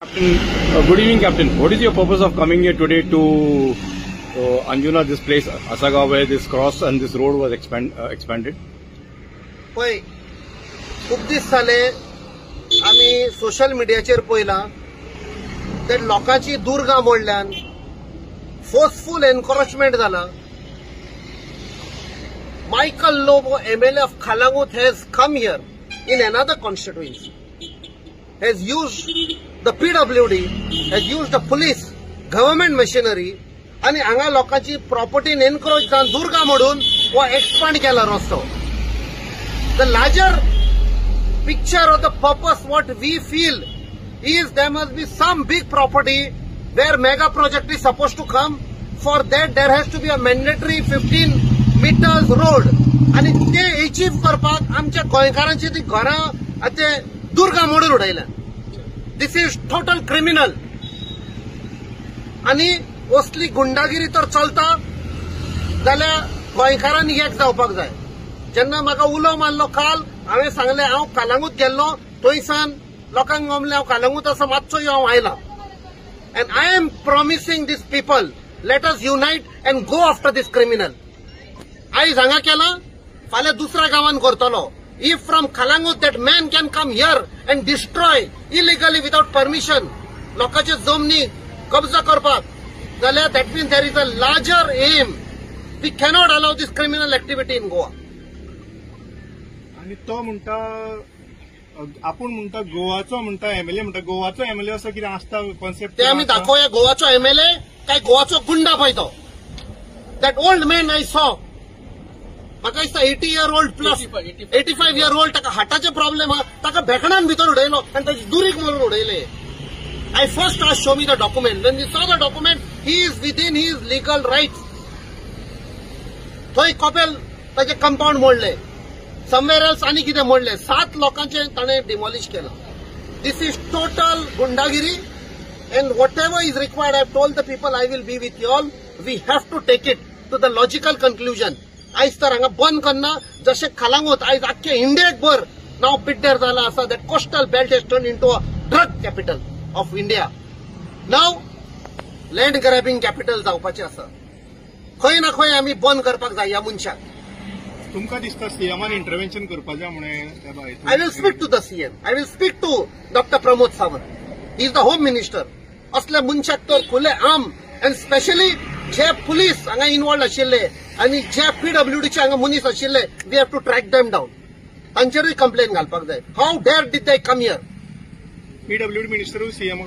Captain, good evening, Captain. What is your purpose of coming here today to Anjuna, this place, Asagaon, where this cross and this road was expanded? पळय खूप दीस जाले आमी social मिडियाचेर पळयलां ते लोकांची Durga मोडल्यान forceful encouragement जाला. Michael Lobo, MLA of Kalangut, has come here in another constituency, has used the PWD, has used the police, government machinery, आणि हांगा लोकांची प्रॉपर्टी एनक्रोच जावन दुर्गा मोडून वो एक्सपांड केला रस्तो. The larger picture of the purpose what we feel is there must be some big property where mega project is supposed to come. For that there has to be a mandatory 15 meters road, आणि ते achieve करपाक आमच्या गोंयकारांची ती घरां आते दुर्गा मोडून उडयल्या. दिस is total criminal. आणि असली गुंडागिरी तर चलता जाल्यार गोंयकारांनी एक जावपाक जाय. जेन्ना म्हाका उलो मारलो काल हांवें सांगलें हांव कालांगूट गेल्लो थंयसान लोकांक गमलें हांव कालांगूट असो मातसो हांव आयला. And I am promising this people let us unite and go after this criminal. आयज हांगा केला फाल्यां दुसऱ्या गांवांत करतलो. If from Calangute that man can come here and destroy illegally without permission लोकांचे जमनी कब्जा करपाक जाल्यार that means there is a larger aim. We cannot allow this criminal activity in Goa. आणि तो म्हणटा आपण म्हणटा गोवाचो म्हणटा एमएलए म्हणटा गोवाचो एमएलए असो कितें आसता कॉन्सेप्ट ते आमी दाखोवया गोवाचो एमएलए काय गोवाचो गुंडा पळय तो. That old man I saw म्हाका दिसता 80 year old plus 85 year old ताका हार्टाचे प्रॉब्लेम आहा. ताका भेकणान भितर उडयलो आनी ताची दुरीक मारून उडयले. I first asked show me the document. When we saw the document he is within his legal rights. थंय कपेल ताचे कंपाऊंड मोडले. समवेर एल्स आनी कितें मोडले. 7 लोकांचे ताणें डिमॉलिश केला. दिस इज टोटल गुंडागिरी. And what is required I told the people I will be with you all. We have to take it to the logical conclusion. आयज तर हांगा बंद करना जशें कालांगूट आयज आख्खे इंडियेक भर नांव पिड्ड्यार जाला आसा. That coastal belt hedge turn into a drug capital of India. Now land grabbing capital जावपाचें आसा. खंय ना खंय आमी बंद करपाक जाय ह्या मनशाक. तुमकां दिसता सीएमान इंटरव्हेन्शन करपाचें म्हणून? I will speak to the CM. I will speak to Dr. Pramod Sawant. He is the Home Minister. असल्या मनशाक तर खुले आम एंड स्पेशली जे पुलीस हांगा इन्वॉल्व आशिल्ले आनी जे PWDचे हांगा मनीस आशिल्ले we have to track them down. तांचेरूय कंप्लेन घालपाक जाय. How dare did they come here? PWD minister CM